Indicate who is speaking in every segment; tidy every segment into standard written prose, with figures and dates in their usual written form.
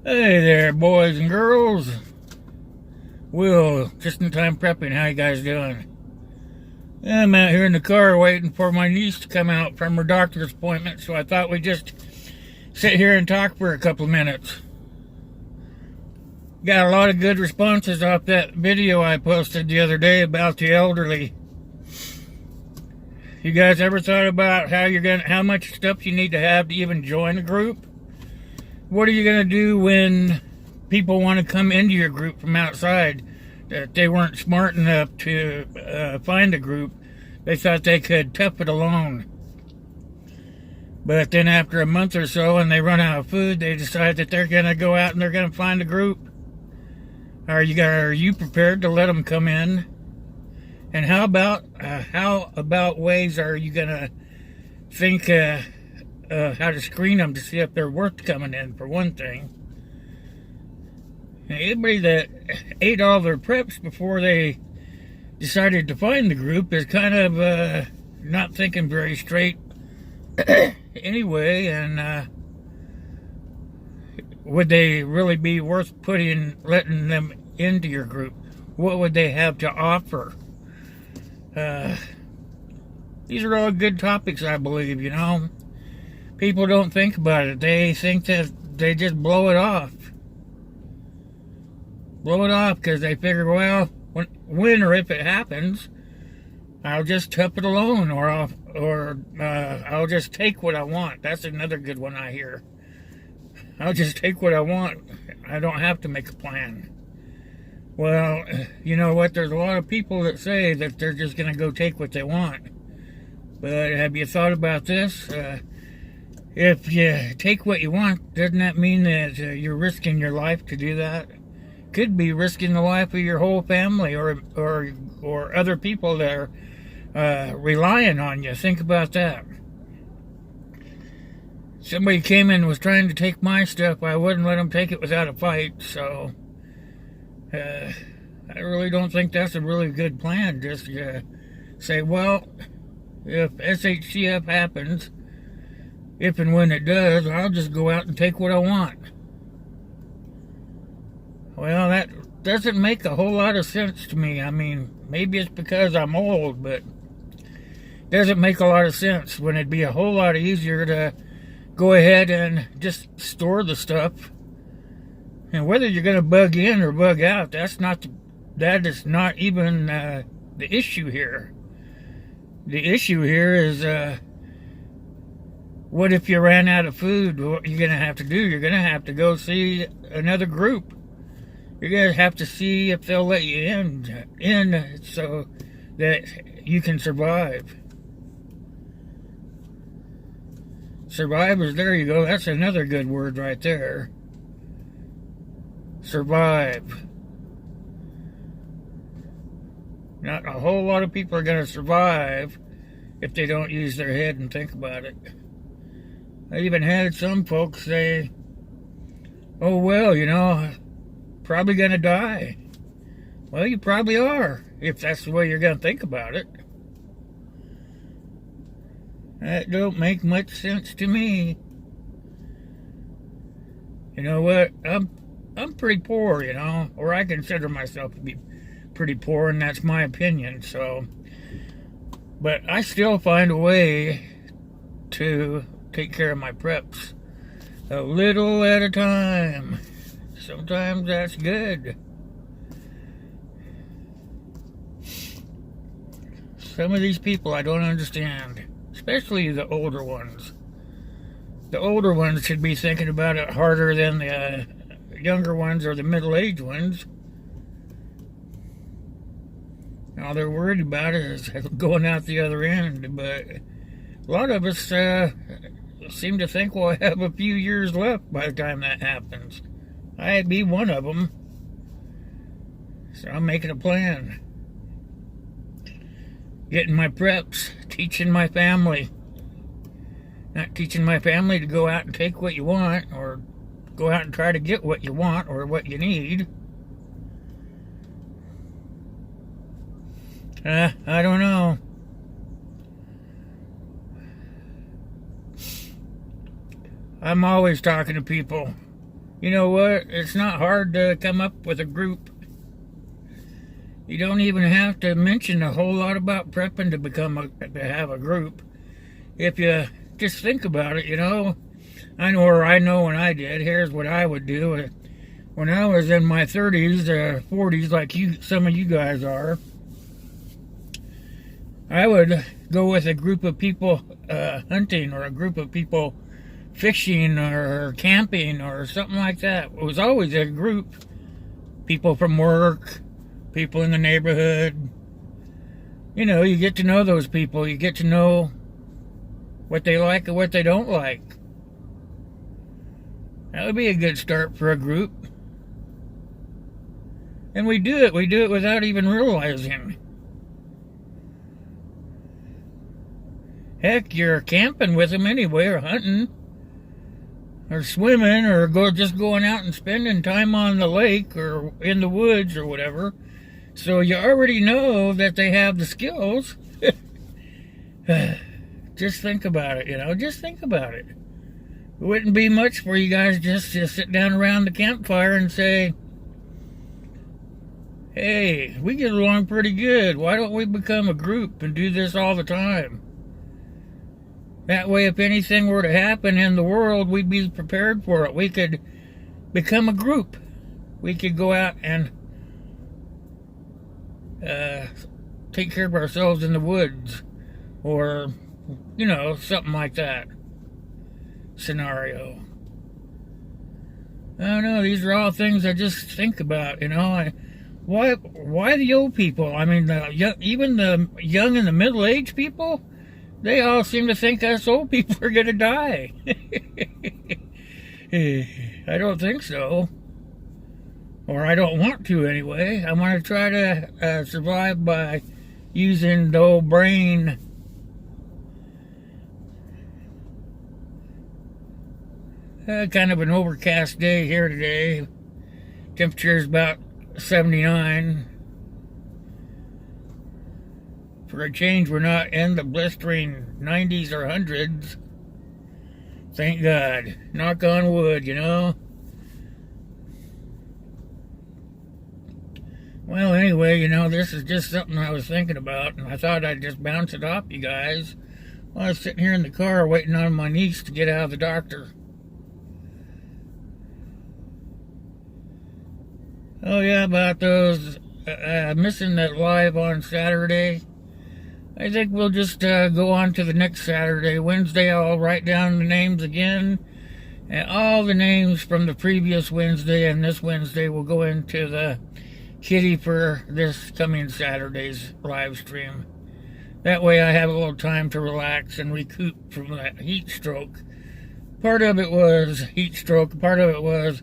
Speaker 1: Hey there, boys and girls. Will, just in time prepping. How you guys doing? I'm out here in the car waiting for my niece to come out from her doctor's appointment, so I thought we'd just sit here and talk for a couple of minutes. Got a lot of good responses off that video I posted the other day about the elderly. You guys ever thought about how much stuff you need to have to even join a group? What are you going to do when people want to come into your group from outside? That they weren't smart enough to find a group. They thought they could tough it alone. But then after a month or so, and they run out of food, they decide that they're going to go out and they're going to find a group. Are you prepared to let them come in? And how about ways are you going to think how to screen them to see if they're worth coming in, for one thing? Anybody that ate all their preps before they decided to find the group is kind of not thinking very straight anyway, and would they really be worth letting them into your group? What would they have to offer? These are all good topics, I believe, you know. People don't think about it. They think that they just blow it off. Blow it off because they figure, well, when or if it happens, I'll just tough it alone, or I'll just take what I want. That's another good one I hear. I'll just take what I want. I don't have to make a plan. Well, you know what? There's a lot of people that say that they're just going to go take what they want. But have you thought about this? If you take what you want, doesn't that mean that you're risking your life to do that? Could be risking the life of your whole family or other people that are relying on you. Think about that. Somebody came in and was trying to take my stuff. I wouldn't let them take it without a fight, so I really don't think that's a really good plan. Just say, well, if SHCF happens, if and when it does, I'll just go out and take what I want. Well, that doesn't make a whole lot of sense to me. I mean, maybe it's because I'm old, but it doesn't make a lot of sense when it'd be a whole lot easier to go ahead and just store the stuff. And whether you're going to bug in or bug out, that is not even the issue here. The issue here is, what if you ran out of food? What are you going to have to do? You're going to have to go see another group. You're going to have to see if they'll let you in so that you can survive. Survivors, there you go. That's another good word right there. Survive. Not a whole lot of people are going to survive if they don't use their head and think about it. I even had some folks say, oh, well, you know, probably going to die. Well, you probably are, if that's the way you're going to think about it. That don't make much sense to me. You know what? I'm pretty poor, you know, or I consider myself to be pretty poor, and that's my opinion, so. But I still find a way to take care of my preps a little at a time. Sometimes that's good. Some of these people I don't understand, especially the older ones. The older ones should be thinking about it harder than the younger ones or the middle-aged ones. All they're worried about is going out the other end, but a lot of us seem to think we'll have a few years left by the time that happens. I'd be one of them. So I'm making a plan. Getting my preps, teaching my family. Not teaching my family to go out and take what you want, or go out and try to get what you want or what you need. I don't know. I'm always talking to people. You know what? It's not hard to come up with a group. You don't even have to mention a whole lot about prepping to have a group. If you just think about it, you know. I know when I did. Here's what I would do. When I was in my 30s, 40s, like some of you guys are, I would go with a group of people hunting, or a group of people fishing or camping or something like that. It was always a group. People from work, people in the neighborhood. You know, you get to know those people. You get to know what they like and what they don't like. That would be a good start for a group. And we do it without even realizing. Heck, you're camping with them anyway, or hunting, or swimming, or just going out and spending time on the lake or in the woods or whatever. So you already know that they have the skills. Just think about it, you know, just think about it. It wouldn't be much for you guys just to sit down around the campfire and say, hey, we get along pretty good. Why don't we become a group and do this all the time? That way, if anything were to happen in the world, we'd be prepared for it. We could become a group. We could go out and take care of ourselves in the woods, or, you know, something like that scenario. I don't know. These are all things I just think about, you know. Why the old people? I mean, even the young and the middle-aged people, they all seem to think us old people are going to die. I don't think so. Or I don't want to anyway. I want to try to survive by using the old brain. Kind of an overcast day here today. Temperature is about 79. For a change, we're not in the blistering 90s or 100s. Thank God. Knock on wood, you know. Well, anyway, you know, this is just something I was thinking about, and I thought I'd just bounce it off you guys while I was sitting here in the car waiting on my niece to get out of the doctor. Oh yeah, about those missing that live on Saturday. I think we'll just go on to the next Saturday. Wednesday, I'll write down the names again, and all the names from the previous Wednesday, and this Wednesday will go into the kitty for this coming Saturday's live stream. That way I have a little time to relax and recoup from that heat stroke. Part of it was heat stroke, part of it was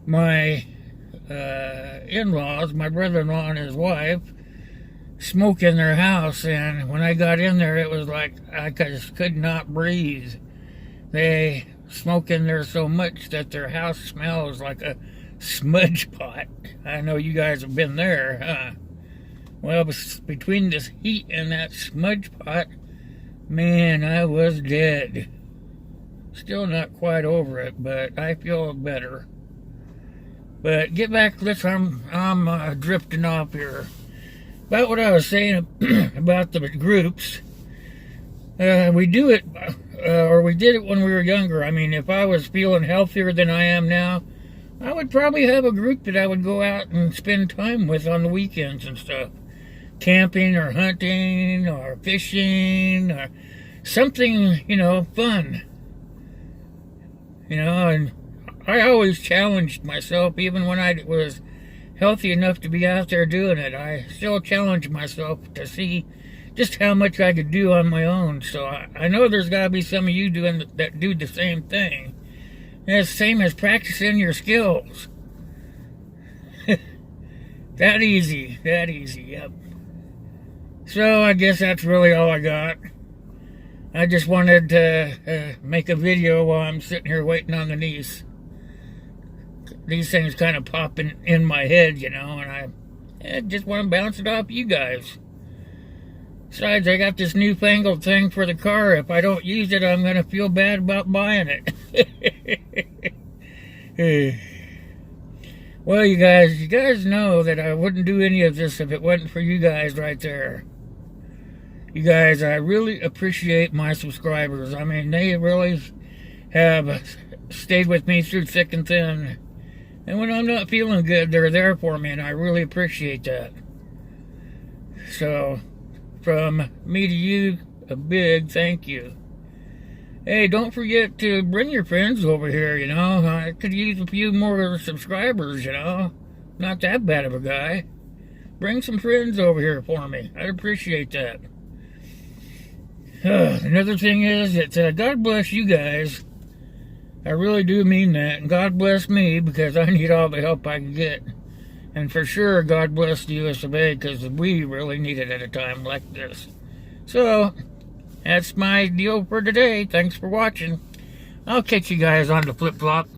Speaker 1: my in-laws, my brother-in-law and his wife, smoke in their house, and when I got in there, it was like I just could not breathe. They smoke in there so much that their house smells like a smudge pot. I know you guys have been there, huh? Well, between this heat and that smudge pot, man, I was dead. Still not quite over it, but I feel better. But get back, I'm drifting off here. About what I was saying about the groups. We do it, or we did it when we were younger. I mean, if I was feeling healthier than I am now, I would probably have a group that I would go out and spend time with on the weekends and stuff. Camping or hunting or fishing or something, you know, fun. You know, and I always challenged myself, even when I was healthy enough to be out there doing it. I still challenged myself to see just how much I could do on my own. So I know there's got to be some of you that do the same thing. And it's the same as practicing your skills. That easy, yep. So I guess that's really all I got. I just wanted to make a video while I'm sitting here waiting on the niece. These things kind of pop in my head, you know, and I just want to bounce it off you guys. Besides, I got this newfangled thing for the car. If I don't use it, I'm going to feel bad about buying it. Hey. Well, you guys know that I wouldn't do any of this if it wasn't for you guys right there. You guys, I really appreciate my subscribers. I mean, they really have stayed with me through thick and thin. And when I'm not feeling good, they're there for me, and I really appreciate that. So, from me to you, a big thank you. Hey, don't forget to bring your friends over here, you know. I could use a few more subscribers, you know. Not that bad of a guy. Bring some friends over here for me. I'd appreciate that. Another thing is that God bless you guys. I really do mean that. And God bless me, because I need all the help I can get. And for sure, God bless the US of A, because we really need it at a time like this. So, that's my deal for today. Thanks for watching. I'll catch you guys on the flip-flop.